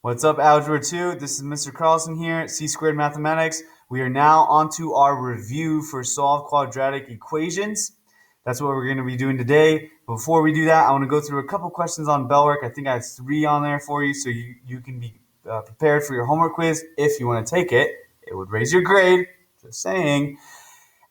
What's up, Algebra 2? This is Mr. Carlson here at C Squared Mathematics. We are now onto our review for solved quadratic equations. That's what we're going to be doing today. Before we do that, I want to go through a couple questions on bell work. I think I have 3 on there for you, so you can be prepared for your homework quiz if you want to take it. It would raise your grade, just saying.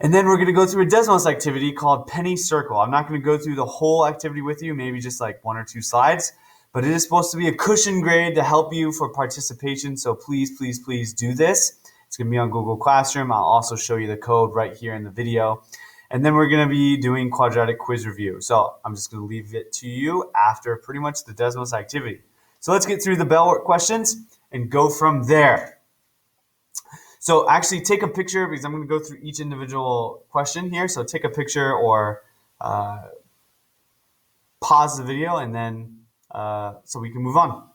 And then we're going to go through a Desmos activity called Penny Circle. I'm not going to go through the whole activity with you, maybe just like 1 or 2 slides. But it is supposed to be a cushion grade to help you for participation. So please, please, please do this. It's going to be on Google Classroom. I'll also show you the code right here in the video. And then we're going to be doing quadratic quiz review. So I'm just going to leave it to you after pretty much the Desmos activity. So let's get through the bell work questions and go from there. So actually take a picture because I'm going to go through each individual question here. So take a picture or pause the video and then so we can move on.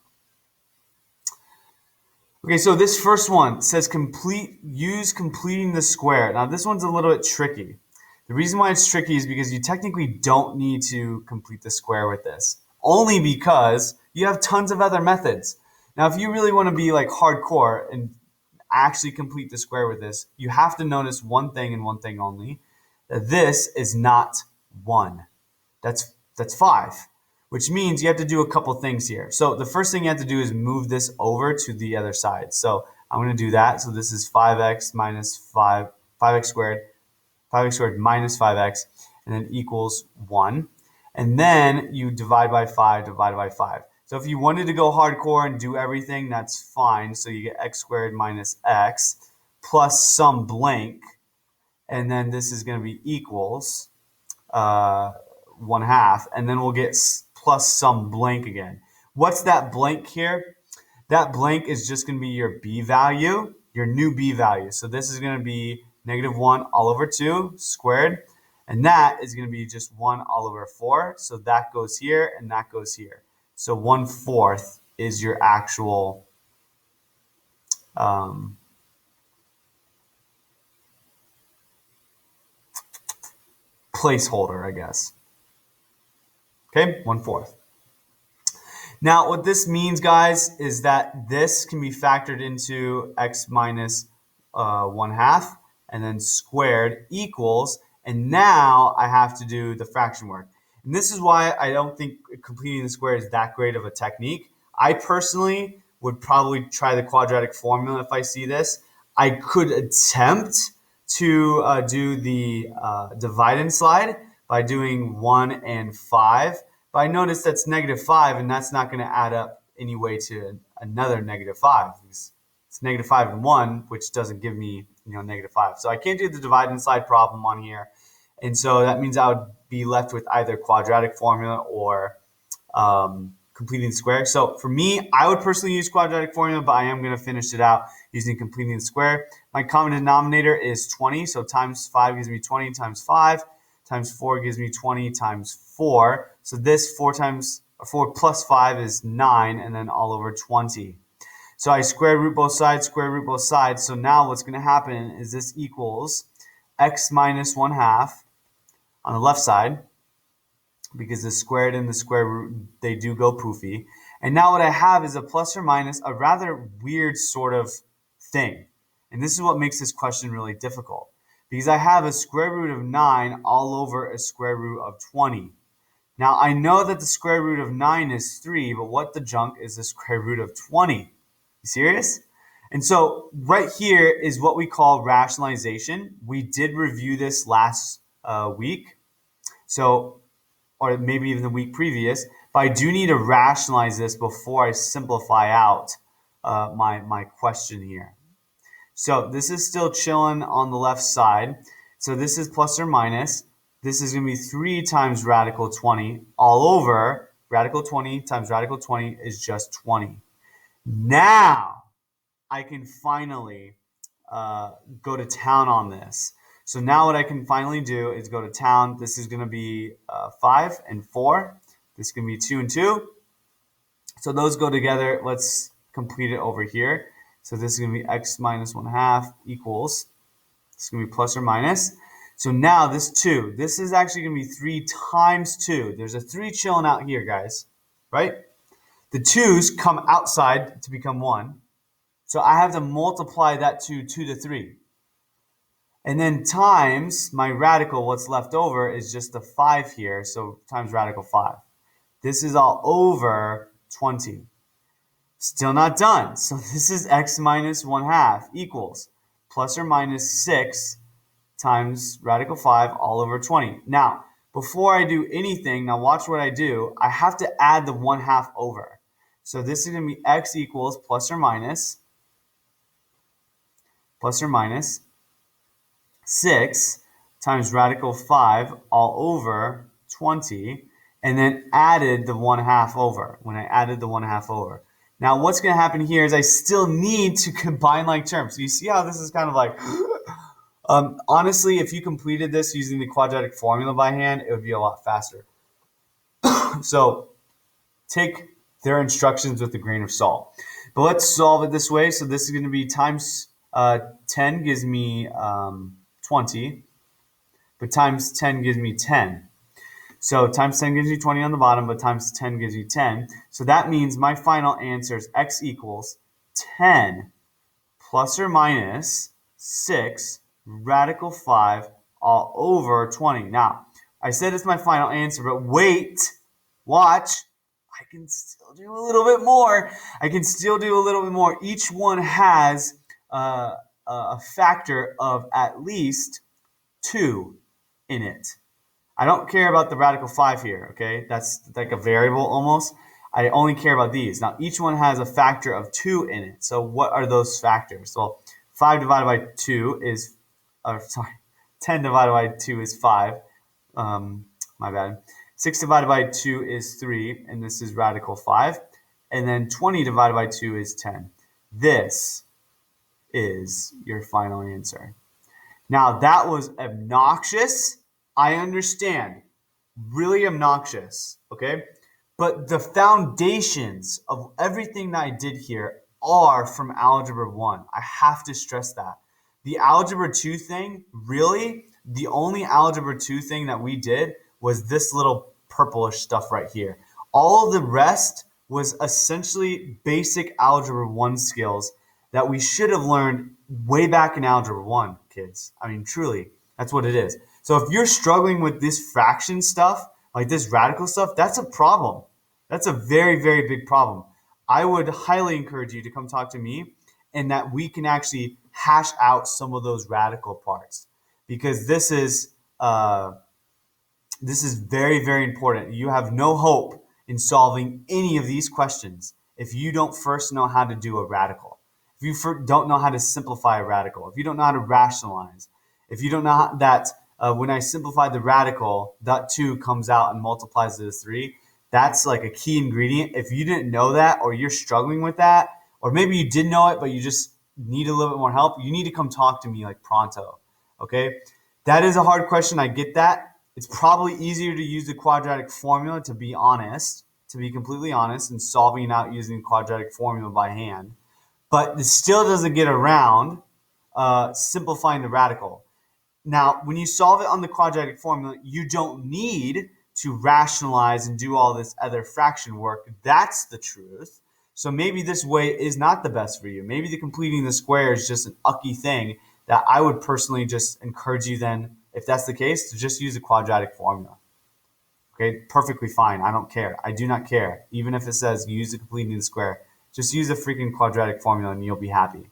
Okay, so this first one says use completing the square. Now this one's a little bit tricky. The reason why it's tricky is because you technically don't need to complete the square with this. Only because you have tons of other methods. Now if you really want to be like hardcore and actually complete the square with this, you have to notice one thing and one thing only, that this is not 1. That's 5. Which means you have to do a couple things here. So the first thing you have to do is move this over to the other side. So I'm going to do that. So this is 5x minus 5x squared minus 5x, and then equals 1. And then you divide by 5 divided by 5. So if you wanted to go hardcore and do everything, that's fine. So you get x squared minus x plus some blank. And then this is going to be equals 1/2. And then we'll get plus some blank again. What's that blank here? That blank is just going to be your b value, your new b value. So this is going to be -1 all over 2 squared. And that is going to be just 1 all over 4. So that goes here and that goes here. So 1/4 is your actual placeholder, I guess. Okay, 1/4. Now, what this means, guys, is that this can be factored into x minus 1/2 and then squared equals, and now I have to do the fraction work. And this is why I don't think completing the square is that great of a technique. I personally would probably try the quadratic formula if I see this. I could attempt to do the divide and slide by doing 1 and 5. But I notice that's -5, and that's not going to add up anyway to another -5. It's -5 and 1, which doesn't give me -5. So I can't do the divide and slide problem on here. And so that means I would be left with either quadratic formula or completing the square. So for me, I would personally use quadratic formula, but I am going to finish it out using completing the square. My common denominator is 20. So times 5 gives me 20 times 5. Times 4 gives me 20 times 4. So this 4 plus 5 is 9, and then all over 20. So I square root both sides, square root both sides. So now what's going to happen is this equals x minus 1/2 on the left side, because the squared and the square root, they do go poofy. And now what I have is a plus or minus, a rather weird sort of thing. And this is what makes this question really difficult, because I have a square root of 9 all over a square root of 20. Now, I know that the square root of 9 is 3, but what the junk is the square root of 20? You serious? And so right here is what we call rationalization. We did review this last week, so, or maybe even the week previous, but I do need to rationalize this before I simplify out my question here. So this is still chilling on the left side. So this is plus or minus. This is going to be 3 times radical 20 all over. Radical 20 times radical 20 is just 20. Now I can finally go to town on this. So now what I can finally do is go to town. This is going to be 5 and 4. This is going to be 2 and 2. So those go together. Let's complete it over here. So this is going to be x minus 1/2 equals, this is going to be plus or minus. So now this 2, this is actually going to be 3 times 2. There's a 3 chilling out here, guys, right? The 2's come outside to become 1. So I have to multiply that to 2 to 3. And then times my radical, what's left over is just the 5 here. So times radical 5. This is all over 20. Still not done. So this is x minus 1/2 equals plus or minus 6 times radical 5 all over 20. Now, before I do anything, now watch what I do. I have to add the 1/2 over. So this is going to be x equals plus or minus 6 times radical 5 all over 20, and then added the 1/2 over. When I added the 1/2 over. Now what's going to happen here is I still need to combine like terms. So you see how this is kind of like, honestly, if you completed this using the quadratic formula by hand, it would be a lot faster. So take their instructions with a grain of salt. But let's solve it this way. So this is going to be times 10 gives me 20, but times 10 gives me 10. So times 10 gives you 20 on the bottom, but times 10 gives you 10. So that means my final answer is x equals 10 plus or minus 6 radical 5 all over 20. Now, I said it's my final answer, but wait, watch. I can still do a little bit more. Each one has a factor of at least 2 in it. I don't care about the radical 5 here, okay? That's like a variable almost. I only care about these. Now, each one has a factor of 2 in it. So what are those factors? Well, 5 divided by 2 is, 10 divided by 2 is 5. My bad. 6 divided by 2 is 3, and this is radical 5. And then 20 divided by 2 is 10. This is your final answer. Now, that was obnoxious. I understand. Really obnoxious, okay? But the foundations of everything that I did here are from Algebra 1. I have to stress that. The Algebra 2 thing, really, the only Algebra 2 thing that we did was this little purplish stuff right here. All of the rest was essentially basic Algebra 1 skills that we should have learned way back in Algebra 1, kids. I mean, truly, that's what it is. So if you're struggling with this fraction stuff, like this radical stuff, that's a problem. That's a very, very big problem. I would highly encourage you to come talk to me and that we can actually hash out some of those radical parts, because this is very, very important. You have no hope in solving any of these questions if you don't first know how to do a radical. If you don't know how to simplify a radical, if you don't know how to rationalize, if you don't know how that when I simplify the radical, that 2 comes out and multiplies to the 3. That's like a key ingredient. If you didn't know that, or you're struggling with that, or maybe you did know it, but you just need a little bit more help, you need to come talk to me like pronto, okay? That is a hard question. I get that. It's probably easier to use the quadratic formula, to be honest, to be completely honest, and solving it out using the quadratic formula by hand. But it still doesn't get around simplifying the radical. Now, when you solve it on the quadratic formula, you don't need to rationalize and do all this other fraction work. That's the truth. So maybe this way is not the best for you. Maybe the completing the square is just an ucky thing that I would personally just encourage you then, if that's the case, to just use the quadratic formula. Okay, perfectly fine. I don't care. I do not care. Even if it says use the completing the square, just use the freaking quadratic formula and you'll be happy.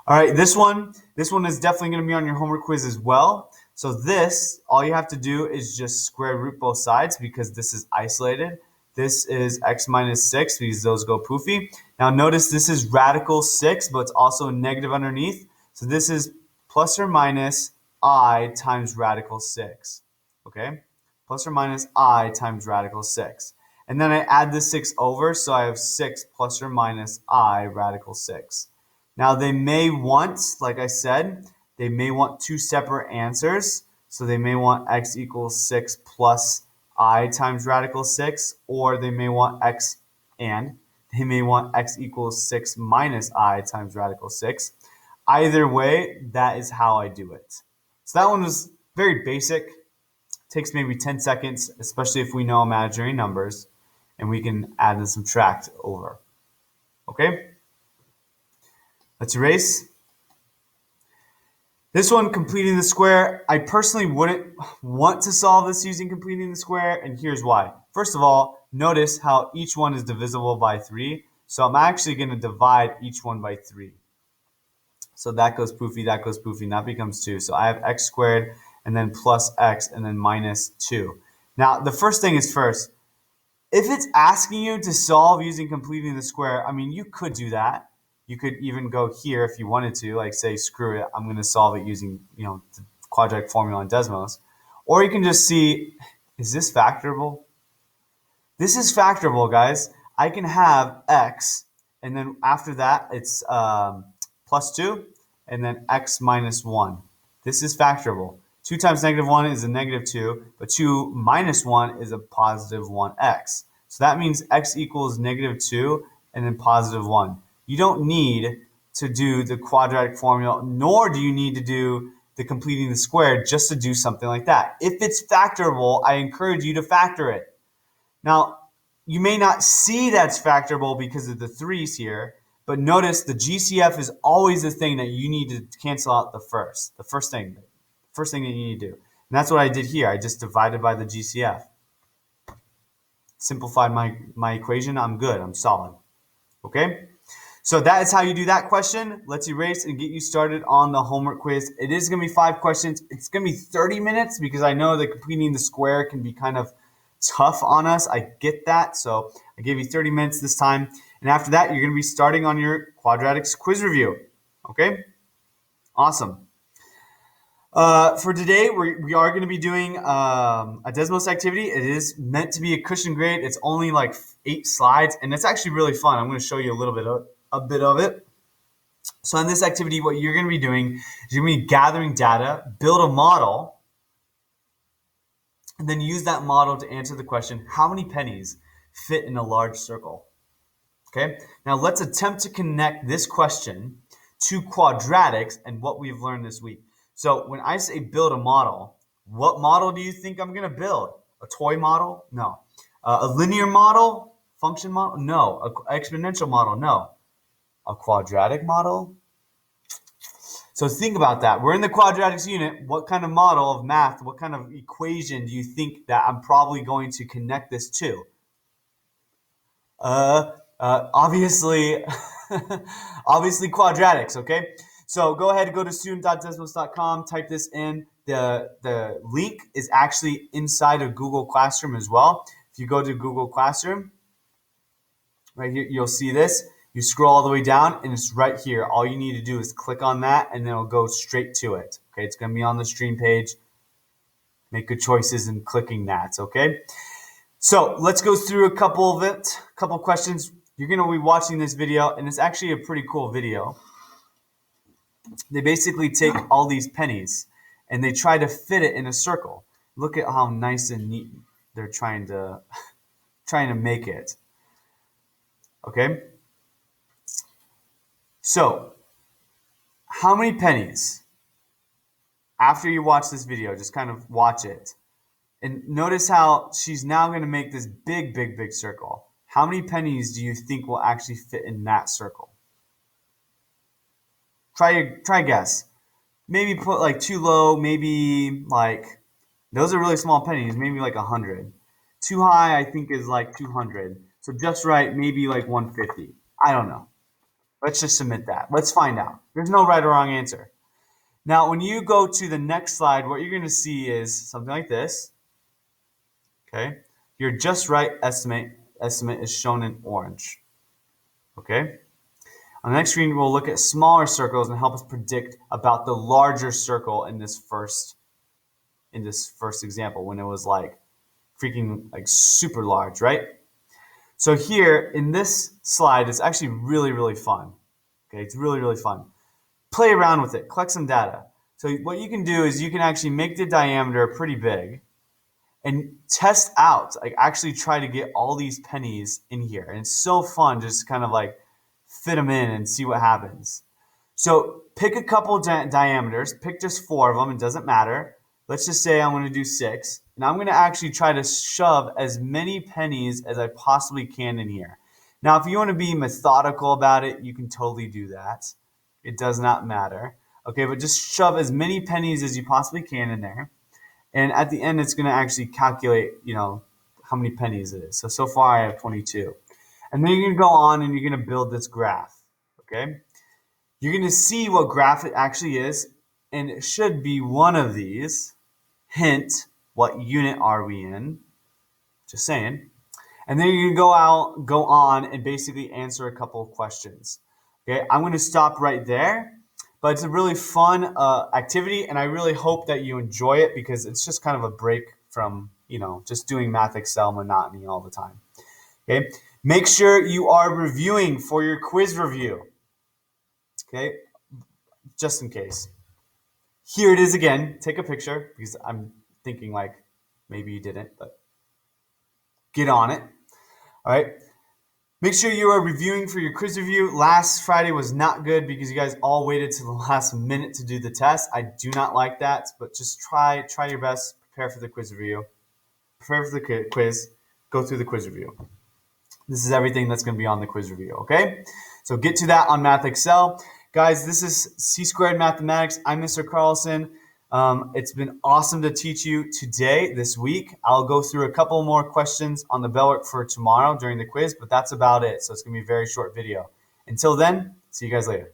All right, this one is definitely going to be on your homework quiz as well. So this, all you have to do is just square root both sides, because this is isolated. This is x minus 6 because those go poofy. Now notice this is radical 6, but it's also a negative underneath. So this is plus or minus I times radical 6. Okay? Plus or minus I times radical 6. And then I add the 6 over, so I have 6 plus or minus I radical 6. Now they may want, like I said, they may want 2 separate answers. So they may want x equals 6 plus I times radical 6, or they may want x equals 6 minus I times radical 6. Either way, that is how I do it. So that one was very basic. Takes maybe 10 seconds, especially if we know imaginary numbers. and we can add and subtract over. Okay? Let's erase. This one, completing the square, I personally wouldn't want to solve this using completing the square, and here's why. First of all, notice how each one is divisible by 3, so I'm actually going to divide each one by 3. So that goes poofy, and that becomes 2. So I have x squared, and then plus x, and then minus 2. Now, the first thing is first, if it's asking you to solve using completing the square, I mean, you could do that. You could even go here if you wanted to, like say, screw it, I'm going to solve it using, the quadratic formula in Desmos. Or you can just see, is this factorable? This is factorable, guys. I can have x, and then after that, it's plus 2, and then x minus 1. This is factorable. 2 times negative 1 is a negative 2, but 2 minus 1 is a positive 1x. So that means x equals negative 2 and then positive 1. You don't need to do the quadratic formula, nor do you need to do the completing the square just to do something like that. If it's factorable, I encourage you to factor it. Now, you may not see that's factorable because of the 3's here, but notice the GCF is always the thing that you need to cancel out the first thing that you need to do. And that's what I did here. I just divided by the GCF. Simplified my equation. I'm good. I'm solid. Okay? So that is how you do that question. Let's erase and get you started on the homework quiz. It is going to be 5 questions. It's going to be 30 minutes because I know that completing the square can be kind of tough on us. I get that. So I gave you 30 minutes this time. And after that, you're going to be starting on your quadratics quiz review. Okay? Awesome. For today, we are going to be doing a Desmos activity. It is meant to be a cushion grade. It's only like 8 slides, and it's actually really fun. I'm going to show you a bit of it. So in this activity, what you're going to be doing is you're going to be gathering data, build a model, and then use that model to answer the question, how many pennies fit in a large circle? Okay, now let's attempt to connect this question to quadratics and what we've learned this week. So when I say build a model, what model do you think I'm going to build? A toy model? No. A linear model? Function model? No. An exponential model? No. A quadratic model? So think about that. We're in the quadratics unit. What kind of model of math, what kind of equation do you think that I'm probably going to connect this to? Obviously, obviously quadratics, okay? So go ahead and go to student.desmos.com, type this in. The link is actually inside of Google Classroom as well. If you go to Google Classroom, right here, you'll see this. You scroll all the way down, and it's right here. All you need to do is click on that, and then it'll go straight to it. Okay, it's going to be on the stream page. Make good choices in clicking that, okay? So let's go through a couple questions. You're going to be watching this video, and it's actually a pretty cool video. They basically take all these pennies, and they try to fit it in a circle. Look at how nice and neat they're trying to make it. Okay? So, how many pennies, after you watch this video, just kind of watch it, and notice how she's now going to make this big, big, big circle. How many pennies do you think will actually fit in that circle? Try guess. Maybe put like too low, maybe like, those are really small pennies, maybe like 100. Too high, I think, is like 200. So just right, maybe like 150. I don't know. Let's just submit that. Let's find out. There's no right or wrong answer. Now, when you go to the next slide, what you're going to see is something like this. Okay? Your just right estimate is shown in orange. Okay? On the next screen, we'll look at smaller circles and help us predict about the larger circle in this first example when it was like freaking like super large, right? So here in this slide, it's actually really, really fun. Okay, it's really, really fun. Play around with it, collect some data. So what you can do is you can actually make the diameter pretty big and test out, like actually try to get all these pennies in here. And it's so fun just kind of like fit them in and see what happens. So pick a couple diameters, pick just 4 of them, it doesn't matter. Let's just say I'm going to do 6. and I'm going to actually try to shove as many pennies as I possibly can in here. Now, if you want to be methodical about it, you can totally do that. It does not matter. Okay, but just shove as many pennies as you possibly can in there. And at the end, it's going to actually calculate, how many pennies it is. So far I have 22. And then you're going to go on and you're going to build this graph. Okay. You're going to see what graph it actually is. And it should be one of these. Hint, what unit are we in? Just saying. And then you're going to go on and basically answer a couple of questions. Okay. I'm going to stop right there. But it's a really fun activity, and I really hope that you enjoy it because it's just kind of a break from, just doing Math Excel monotony all the time. Okay, make sure you are reviewing for your quiz review. Okay, just in case. Here it is again. Take a picture because I'm thinking like maybe you didn't, but get on it. All right. Make sure you are reviewing for your quiz review. Last Friday was not good because you guys all waited to the last minute to do the test. I do not like that, but just try your best. Prepare for the quiz review. Prepare for the quiz. Go through the quiz review. This is everything that's going to be on the quiz review, okay? So get to that on Math Excel. Guys, this is C Squared Mathematics. I'm Mr. Carlson. It's been awesome to teach you today, this week. I'll go through a couple more questions on the bell work for tomorrow during the quiz, but that's about it. So it's going to be a very short video. Until then, see you guys later.